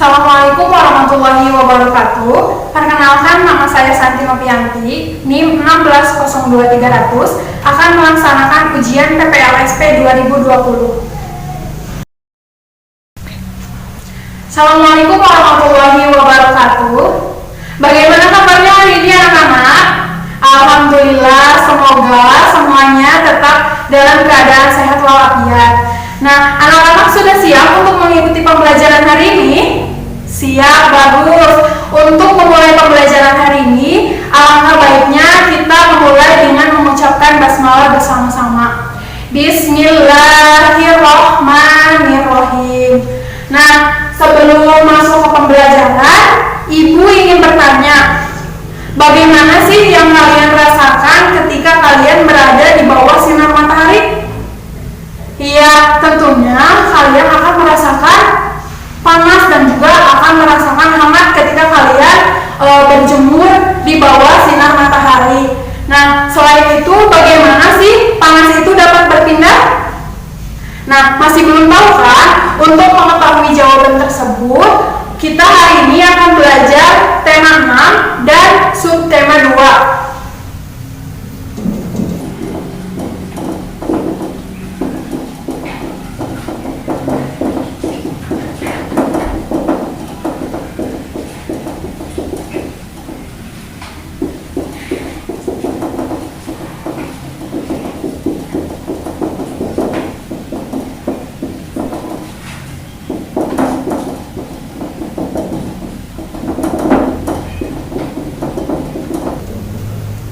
Assalamualaikum warahmatullahi wabarakatuh. Perkenalkan, nama saya Santi Novianti, NIM 1602300, akan melaksanakan ujian PPLSP 2020. Assalamualaikum warahmatullahi wabarakatuh. Bagaimana kabarnya hari ini anak-anak? Alhamdulillah, semoga semuanya tetap dalam keadaan sehat walafiat. Nah, anak-anak sudah siap untuk mengikuti pembelajaran hari ini? Siap, bagus. Untuk memulai pembelajaran hari ini, alangkah baiknya kita memulai dengan mengucapkan basmalah bersama-sama. Bismillahirrahmanirrahim. Nah, sebelum masuk ke pembelajaran, Ibu ingin bertanya, bagaimana sih yang kalian rasakan ketika kalian berada di bawah sinar matahari? Iya, tentunya kalian akan merasakan panas dan juga akan merasakan hangat ketika kalian berjemur di bawah sinar matahari. Nah, selain itu bagaimana sih panas itu dapat berpindah? Nah, masih belum tahu kan? Untuk mengetahui jawaban tersebut, kita hari ini akan belajar tema 6 dan subtema 2.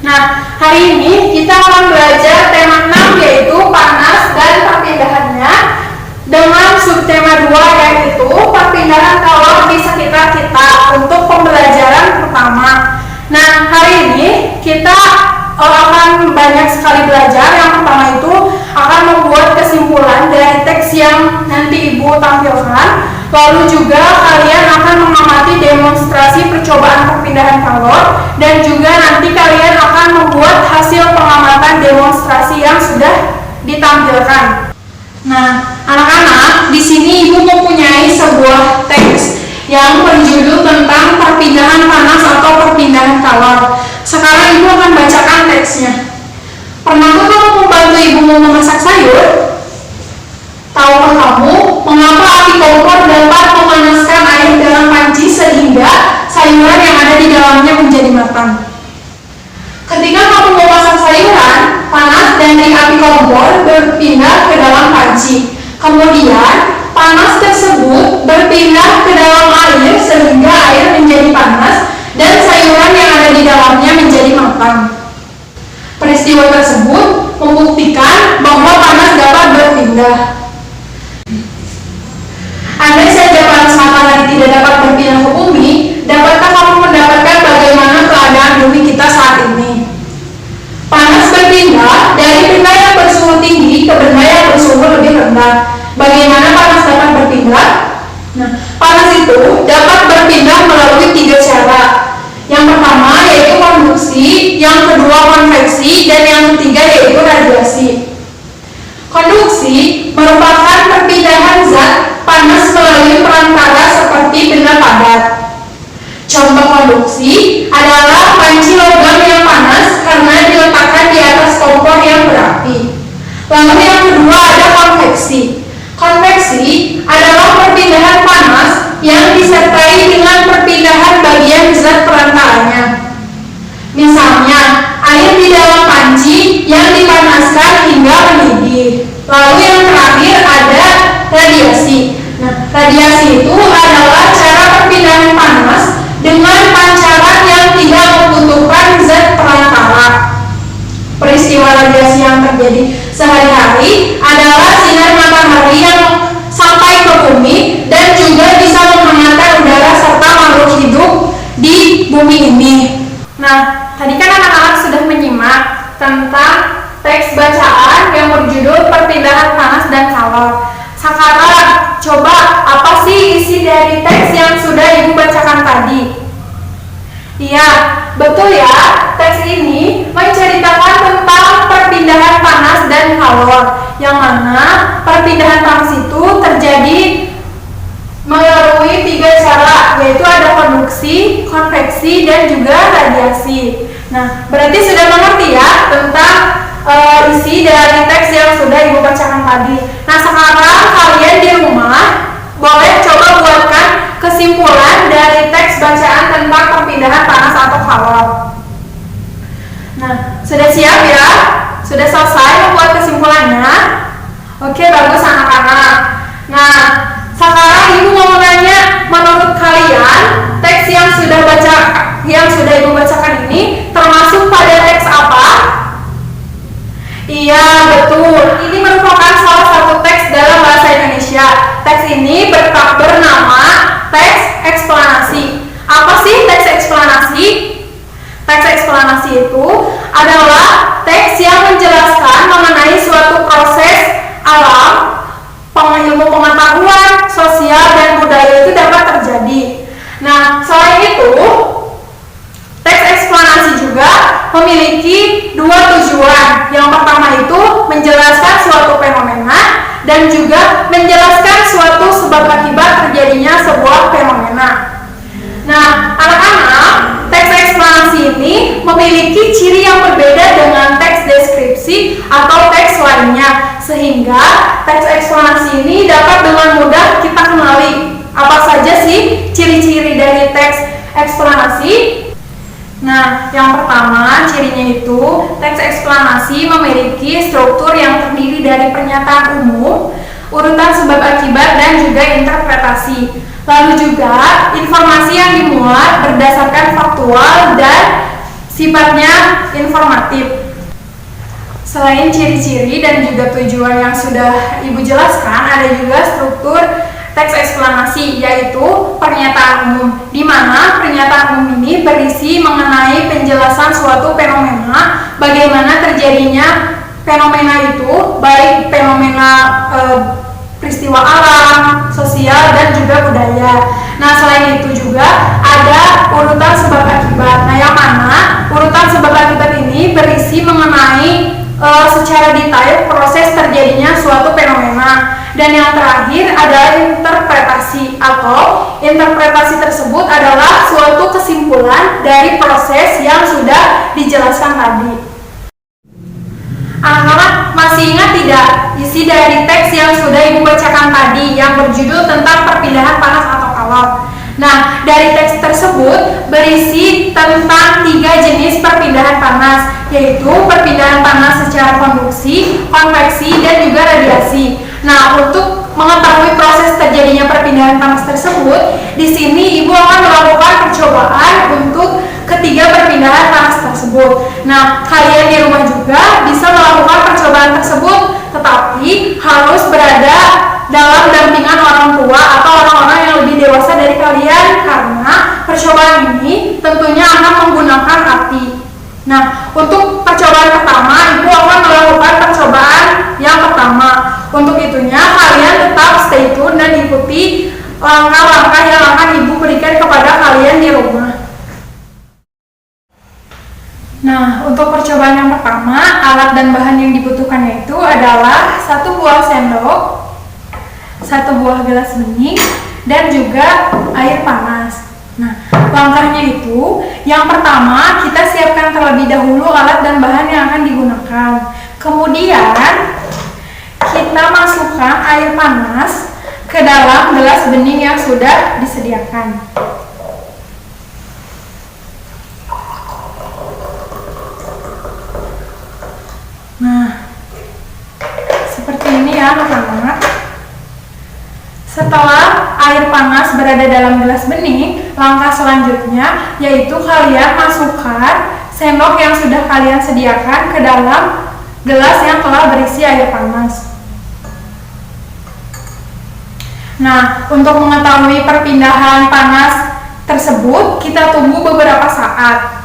Nah, hari ini kita akan belajar tema 6 yaitu panas dan perpindahannya, dengan subtema 2 yaitu perpindahan kalor di sekitar kita untuk pembelajaran pertama. Nah, hari ini kita akan banyak sekali belajar. Yang pertama itu akan membuat kesimpulan dari teks yang nanti Ibu tampilkan. Lalu juga kalian akan mengamati demonstrasi percobaan perpindahan kalor, dan juga nanti kalian akan membuat hasil pengamatan demonstrasi yang sudah ditampilkan. Nah, anak-anak, di sini Ibu mempunyai sebuah teks yang berjudul tentang perpindahan panas atau perpindahan kalor. Sekarang Ibu akan bacakan teksnya. Pernahkah kamu membantu ibumu memasak sayur? Tahukah kamu mengapa api kompor dapat memanaskan air dalam panci sehingga sayuran yang ada di dalamnya menjadi matang? Ketika kamu memasak sayuran, panas dari api kompor berpindah ke dalam panci. Kemudian, panas tersebut berpindah ke dalam air sehingga air menjadi panas dan sayuran yang ada di dalamnya menjadi matang. Peristiwa tersebut membuktikan bahwa panas dapat berpindah. Andai saja panas matahari tidak dapat berpindah ke bumi, dapatkah kamu mendapatkan bagaimana keadaan bumi kita saat ini? Panas berpindah dari benda yang bersuhu tinggi ke benda yang bersuhu lebih rendah. Bagaimana panas dapat berpindah? Nah, panas itu dapat berpindah melalui 3 cara. Yang pertama yaitu konduksi, yang kedua konveksi, dan yang ketiga yaitu radiasi. Konduksi merupakan perpindahan zat panas melalui perantara seperti benda padat. Contoh konduksi adalah panci logam yang panas karena diletakkan di atas kompor yang berapi. Lalu yang kedua ada konveksi. Konveksi adalah perpindahan panas yang disertai dengan perpindahan bagian zat perantaranya. Misalnya, air di dalam panci yang dipanaskan hingga mendidih. Lalu yang terakhir ada radiasi. Nah, radiasi itu adalah cara perpindahan panas dengan pancaran yang tidak membutuhkan zat perantara. Peristiwa radiasi yang terjadi sehari-hari adalah sinar matahari yang sampai ke bumi dan juga bisa menghangatkan udara serta makhluk hidup di bumi ini. Nah, tadi kan anak-anak sudah menyimak tentang teks bacaan yang berjudul perpindahan panas dan kalor. Sekarang coba apa sih isi dari teks yang sudah Ibu bacakan tadi? Iya, betul ya. Teks ini menceritakan tentang perpindahan panas dan kalor, yang mana perpindahan panas itu terjadi melalui 3 cara, yaitu ada konduksi, konveksi, dan juga radiasi. Nah, berarti sudah mengerti ya tentang isi dari teks yang sudah Ibu bacakan tadi. Nah, sekarang kalian di rumah boleh coba buatkan kesimpulan dari teks bacaan tentang perpindahan panas atau kalor. Nah, sudah siap ya? Sudah selesai membuat kesimpulannya? Oke, bagus anak-anak. Nah, sekarang Ibu mau nanya, menurut kalian teks yang sudah Ibu bacakan ini termasuk pada teks apa? Iya, betul. Ini merupakan salah satu teks dalam bahasa Indonesia. Teks ini bernama teks eksplanasi. Apa sih teks eksplanasi? Teks eksplanasi itu adalah teks yang menjelaskan mengenai suatu proses alam, ilmu pengetahuan, sosial, dan budaya itu dapat terjadi. Nah, selain itu, teks eksplanasi juga memiliki 2 tujuan. Yang pertama itu menjelaskan suatu fenomena dan juga menjelaskan suatu sebab akibat terjadinya sebuah fenomena. Nah, anak-anak, teks eksplanasi ini memiliki ciri yang berbeda dengan teks deskripsi atau teks lainnya, sehingga teks eksplanasi ini dapat dengan mudah kita kenali. Apa saja sih ciri-ciri dari teks eksplanasi? Nah, yang pertama cirinya itu teks eksplanasi memiliki struktur yang terdiri dari pernyataan umum, urutan sebab akibat, dan juga interpretasi. Lalu juga informasi yang dimuat berdasarkan faktual dan sifatnya informatif. Selain ciri-ciri dan juga tujuan yang sudah Ibu jelaskan, ada juga struktur teks eksplanasi, yaitu pernyataan umum, di mana pernyataan umum ini berisi mengenai penjelasan suatu fenomena, bagaimana terjadinya fenomena itu, baik fenomena peristiwa alam, sosial, dan juga budaya. Nah, selain itu juga ada urutan sebab akibat. Nah, yang mana urutan sebab akibat ini berisi mengenai secara detail proses terjadinya suatu fenomena. Dan yang terakhir adalah interpretasi, atau interpretasi tersebut adalah suatu kesimpulan dari proses yang sudah dijelaskan tadi. Anak-anak masih ingat tidak isi dari teks yang sudah Ibu bacakan tadi yang berjudul tentang perpindahan panas atau kalor? Nah, dari teks tersebut berisi tentang 3 jenis perpindahan panas, yaitu perpindahan panas secara konduksi, konveksi, dan juga radiasi. Nah, untuk mengetahui proses terjadinya perpindahan panas tersebut, di sini Ibu akan melakukan percobaan untuk ketiga perpindahan panas tersebut. Nah, kalian di rumah juga bisa melakukan percobaan tersebut, tetapi harus berada dalam dampingan orang tua atau orang-orang yang lebih dewasa dari kalian, karena percobaan ini tentunya akan menggunakan hati. Nah, untuk percobaan pertama, Ibu akan melakukan percobaan yang pertama. Untuk itunya, kalian tetap stay tune dan ikuti langkah-langkah yang akan Ibu berikan kepada kalian di rumah. Nah, untuk percobaan yang pertama, alat dan bahan yang dibutuhkan yaitu adalah 1 buah sendok, 1 buah gelas bening, dan juga air panas. Nah, langkahnya itu, yang pertama kita siapkan terlebih dahulu alat dan bahan yang akan digunakan. Kemudian kita masukkan air panas ke dalam gelas bening yang sudah disediakan. Nah, seperti ini ya anak-anak. Setelah air panas berada dalam gelas bening, langkah selanjutnya yaitu kalian masukkan sendok yang sudah kalian sediakan ke dalam gelas yang telah berisi air panas. Nah, untuk mengetahui perpindahan panas tersebut, kita tunggu beberapa saat.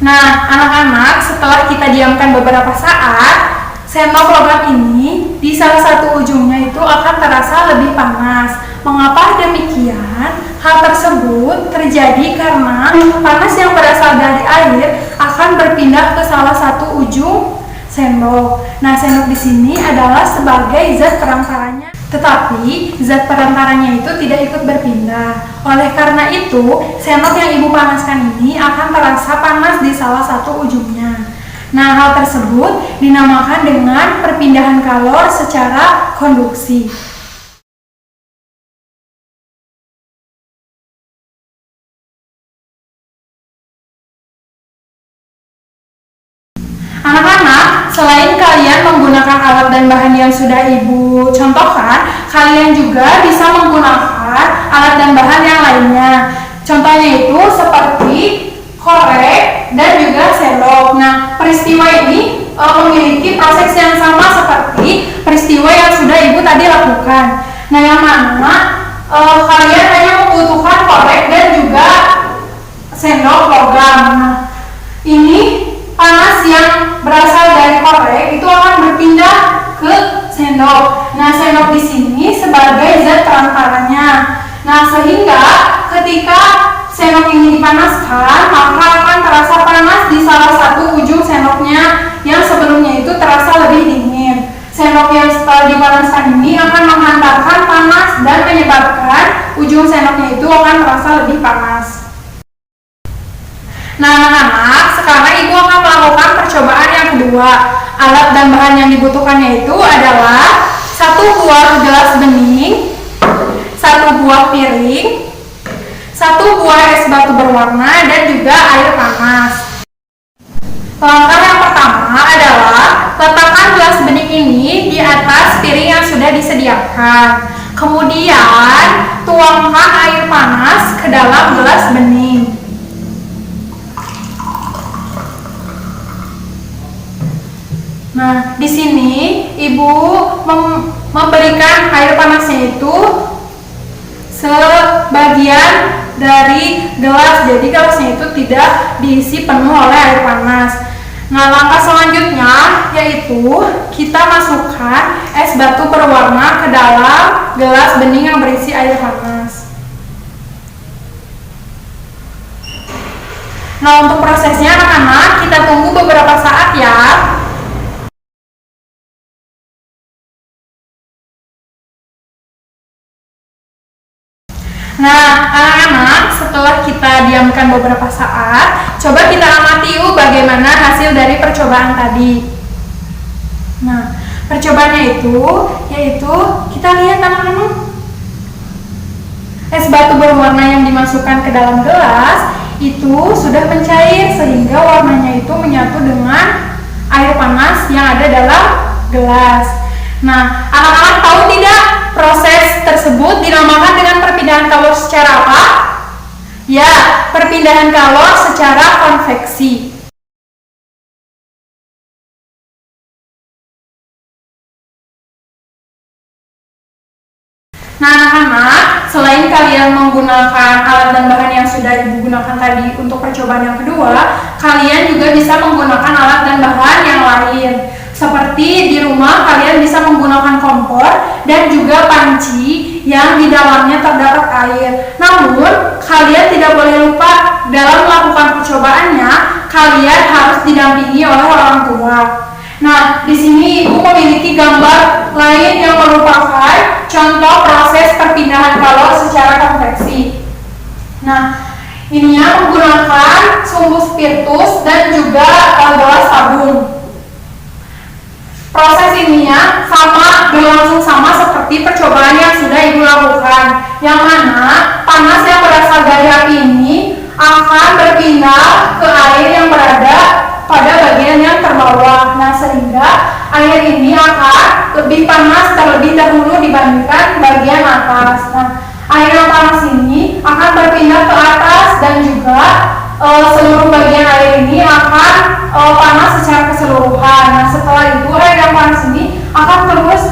Nah, anak-anak, setelah kita diamkan beberapa saat, sendok logam ini di salah satu ujungnya itu akan terasa lebih panas. Mengapa demikian? Hal tersebut terjadi karena panas yang berasal dari air akan berpindah ke salah satu ujung sendok. Nah, sendok di sini adalah sebagai zat perantaranya. Tetapi zat perantaranya itu tidak ikut berpindah. Oleh karena itu, sendok yang ibu panaskan ini akan terasa panas di salah satu ujungnya. Nah, hal tersebut dinamakan dengan perpindahan kalor secara konduksi. Anak-anak, selain kalian menggunakan alat dan bahan yang sudah ibu contohkan, kalian juga bisa menggunakan alat dan bahan yang lainnya. Contohnya itu seperti korek dan juga sendok. Nah, peristiwa ini memiliki proses yang sama seperti peristiwa yang sudah ibu tadi lakukan. Nah, yang mana kalian hanya membutuhkan korek dan juga sendok logam. Nah, ini panas yang berasal dari korek itu akan berpindah ke sendok. Nah, sendok di sini sebagai zat perantaranya. Nah, sehingga ketika sendok ini dipanaskan, maka akan terasa panas di salah satu ujung sendoknya yang sebelumnya itu terasa lebih dingin. Sendok yang setelah dipanaskan ini akan menghantarkan panas dan menyebabkan ujung sendoknya itu akan terasa lebih panas. Nah, anak-anak, sekarang ibu akan melakukan percobaan yang kedua. Alat dan bahan yang dibutuhkannya itu adalah 1 buah gelas bening, 1 buah piring, 1 buah es batu berwarna, dan juga air panas. Langkah yang pertama adalah letakkan gelas bening ini di atas piring yang sudah disediakan. Kemudian tuangkan air panas ke dalam gelas bening. Nah, di sini ibu memberikan air panasnya itu sebagian dari gelas, jadi gelasnya itu tidak diisi penuh oleh air panas. Nah, langkah selanjutnya yaitu kita masukkan es batu berwarna ke dalam gelas bening yang berisi air panas. Nah, untuk prosesnya anak-anak kita tunggu beberapa saat ya. Nah, anak-anak, setelah kita diamkan beberapa saat, coba kita amati yuk bagaimana hasil dari percobaan tadi. Nah, percobaannya itu yaitu kita lihat anak-anak, es batu berwarna yang dimasukkan ke dalam gelas itu sudah mencair sehingga warnanya itu menyatu dengan air panas yang ada dalam gelas. Nah, anak-anak tahu tidak proses tersebut dinamakan dengan perpindahan kalor secara apa? Ya, perpindahan kalor secara konveksi. Nah, anak-anak, selain kalian menggunakan alat dan bahan yang sudah ibu gunakan tadi untuk percobaan yang kedua, kalian juga bisa menggunakan alat dan bahan yang lain. Seperti di rumah kalian bisa menggunakan kompor dan juga panci yang di dalamnya terdapat air. Namun, kalian tidak boleh lupa dalam melakukan percobaannya, kalian harus didampingi oleh orang tua. Nah, di sini ibu memiliki gambar lain yang merupakan contoh proses perpindahan kalor secara konveksi. Nah, ininya menggunakan sumbu spiritus dan juga gelas sabun. Proses ininya berlangsung sama seperti percobaan yang sudah ibu lakukan, yang mana panas yang berasal dari api ini akan berpindah ke air yang berada pada bagian yang terbawah. Nah, sehingga air ini akan lebih panas terlebih dahulu dibandingkan bagian atas. Nah, air yang panas ini akan berpindah ke atas dan juga seluruh bagian air ini akan panas secara keseluruhan. Nah, setelah itu air yang panas ini akan terus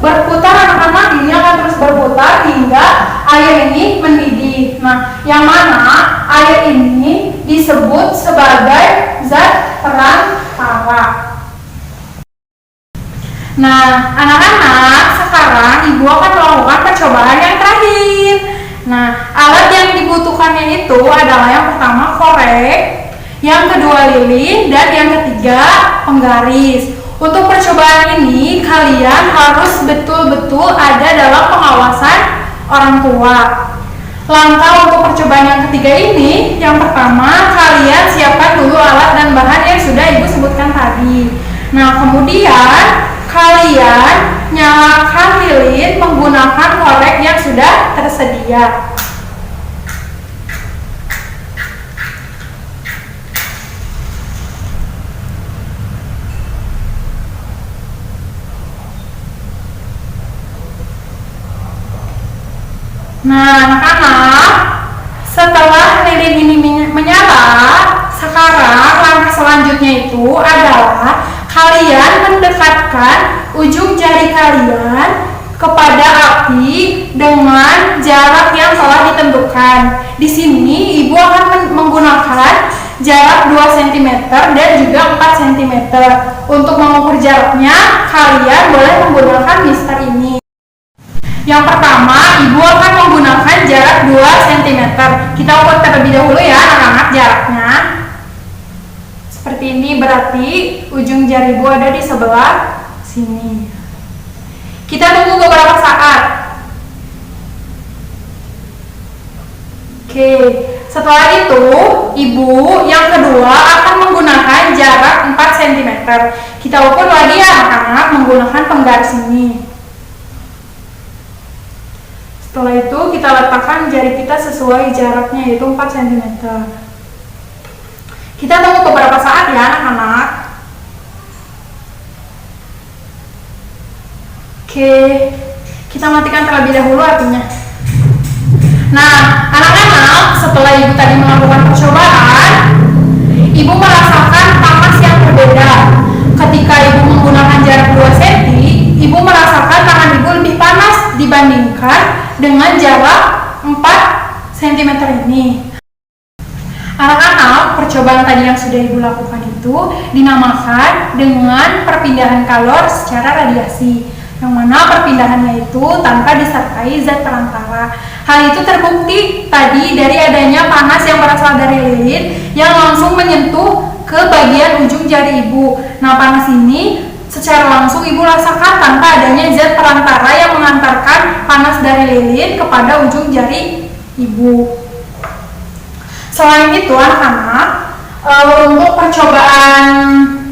berputar, anak-anak, ini akan terus berputar hingga air ini mendidih. Nah, yang mana air ini disebut sebagai zat perantara. Nah, anak-anak, sekarang ibu akan melakukan percobaan yang terakhir. Nah, alat yang dibutuhkannya itu adalah yang pertama korek, yang kedua lilin, dan yang ketiga penggaris. Untuk percobaan ini kalian harus betul-betul ada dalam pengawasan orang tua. Langkah untuk percobaan yang ketiga ini, yang pertama kalian siapkan dulu alat dan bahan yang sudah ibu sebutkan tadi. Nah, kemudian kalian nyalakan lilin menggunakan korek yang sudah tersedia. Nah, anak-anak, setelah lilin ini menyala, sekarang langkah selanjutnya itu adalah kalian mendekatkan ujung jari kalian kepada api dengan jarak yang telah ditentukan. Di sini ibu akan menggunakan jarak 2 cm dan juga 4 cm. Untuk mengukur jaraknya, kalian boleh menggunakan mister ini. Yang pertama, ibu akan menggunakan jarak 2 cm. Kita ukur terlebih dahulu ya anak-anak jaraknya. Seperti ini, berarti ujung jari ibu ada di sebelah sini. Kita tunggu beberapa saat. Oke, setelah itu ibu yang kedua akan menggunakan jarak 4 cm. Kita ukur lagi ya anak-anak menggunakan penggaris ini. Setelah itu kita letakkan jari kita sesuai jaraknya, yaitu 4 cm. Kita tunggu beberapa saat ya anak-anak. Oke, kita matikan terlebih dahulu apinya. Nah, anak-anak, setelah ibu tadi melakukan percobaan, ibu merasakan panas yang berbeda. Ketika ibu menggunakan jarak 2 cm, ibu merasakan tangan ibu lebih panas dibandingkan dengan jarak 4 cm ini. Anak-anak, percobaan tadi yang sudah ibu lakukan itu dinamakan dengan perpindahan kalor secara radiasi, yang mana perpindahannya itu tanpa disertai zat perantara. Hal itu terbukti tadi dari adanya panas yang berasal dari lilin yang langsung menyentuh ke bagian ujung jari ibu. Nah, panas ini secara langsung ibu rasakan tanpa adanya zat perantara yang mengantarkan panas dari lilin kepada ujung jari ibu. Selain itu anak-anak, untuk percobaan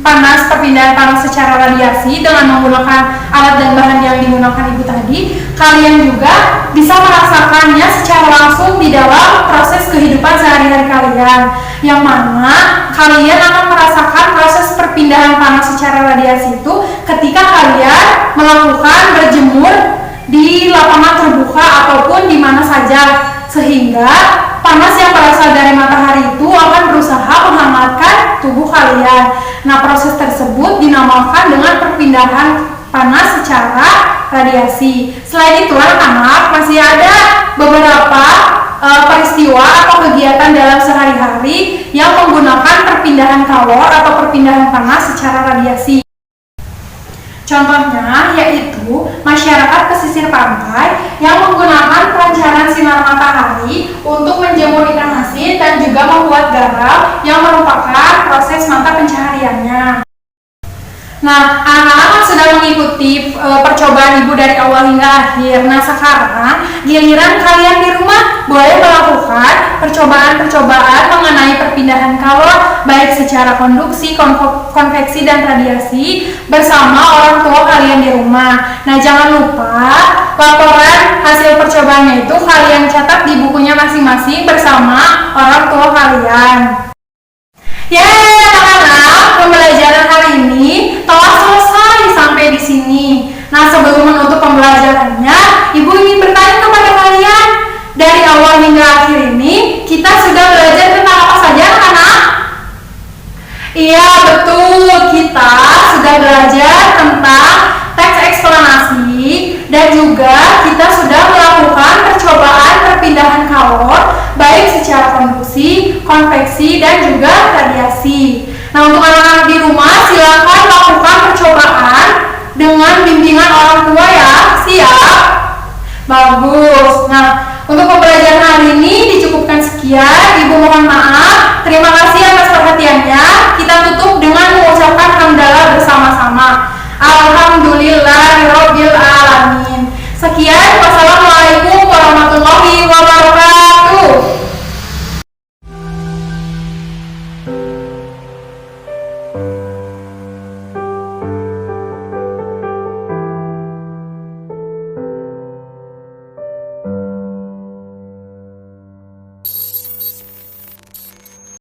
perpindahan panas secara radiasi dengan menggunakan alat dan bahan yang digunakan ibu tadi, kalian juga bisa merasakannya secara langsung di dalam proses kehidupan sehari-hari kalian, yang mana kalian akan merasakan proses perpindahan panas secara radiasi itu ketika kalian melakukan berjemur di lapangan terbuka ataupun di mana saja, sehingga panas yang berasal dari matahari itu akan berusaha menghangatkan tubuh kalian. Nah, proses tersebut dinamakan dengan perpindahan panas secara radiasi. Selain itu anak-anak, masih ada beberapa peristiwa atau kegiatan dalam sehari-hari yang menggunakan perpindahan kalor atau perpindahan panas secara radiasi. Contohnya yaitu masyarakat pesisir pantai yang menggunakan pancaran sinar matahari untuk menjemur ikan asin dan juga membuat garam yang merupakan proses mata pencahariannya. Nah, anak-anak sudah mengikuti percobaan ibu dari awal hingga akhir. Nah, sekarang giliran kalian di rumah boleh melakukan percobaan-percobaan mengenai perpindahan kalor baik secara konduksi, konveksi, dan radiasi bersama orang tua kalian di rumah. Nah, jangan lupa laporan hasil percobaannya itu kalian catat di bukunya masing-masing bersama orang tua kalian. Anak-anak, pembelajaran hari ini telah selesai sampai di sini. Nah, sebelum menutup pembelajarannya, ibu ingin bertanya kepada kalian, dari awal hingga akhir ini kita sudah belajar tentang apa saja, anak-anak? Iya, betul, kita sudah belajar tentang teks eksplanasi dan juga kita sudah melakukan percobaan perpindahan kalor baik secara konduksi, konveksi, dan juga radiasi. Nah, untuk anak-anak di rumah silakan lakukan percobaan dengan bimbingan orang tua ya. Siap? Bagus. Nah, untuk pembelajaran Ya, Ibu mohon maaf. Terima kasih atas perhatiannya.